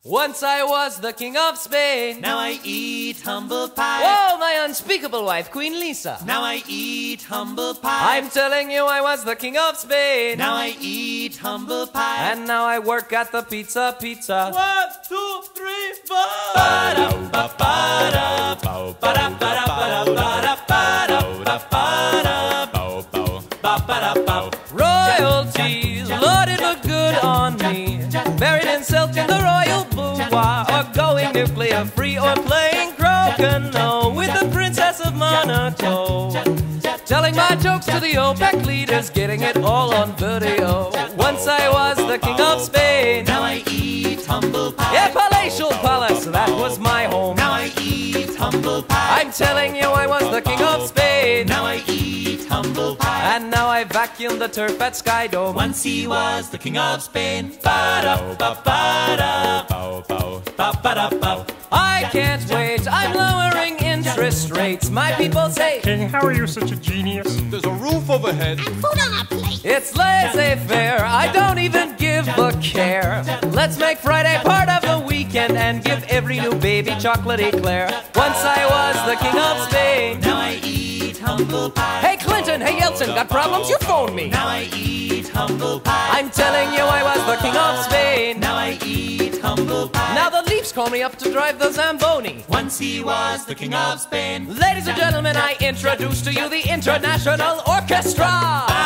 Once I was the king of Spain. Now I eat humble pie. Whoa, my unspeakable wife, Queen Lisa. Now I eat humble pie. I'm telling you I was the king of Spain. Now I eat humble pie. And now I work at the Pizza. 1, 2, 3, 4. Royalties, Lord, it looked good on me. Buried in silk in the royal boudoir, or going nuclear free, or playing crokinole with the Princess of Monaco. Telling my jokes to the OPEC leaders, getting it all on video. Once I was the king of Spain. Now I eat humble pie. Yeah, palatial palace, that was my home. Now I eat humble pie. I'm telling you I was the king of Spain. Now I eat humble pie. And now I vacuum the turf at Sky Dome. Once he was the king of Spain. I can't wait, I'm lowering interest rates. My people say, King, how are you such a genius? There's a roof overhead. And food on our plate. it's laissez-faire, I don't even give a care. Let's make Friday part of the weekend and give every new baby chocolate eclair. Once I was the king of Spain. Now I eat humble pie. Hey Clinton, hey Yeltsin, got problems? You phone me. Now I eat humble pie. I'm telling you I was the king of Spain. Now I eat humble pie. Now the Leafs call me up to drive the Zamboni. Once he was the king of Spain. Ladies and gentlemen, I introduce to you the International Orchestra.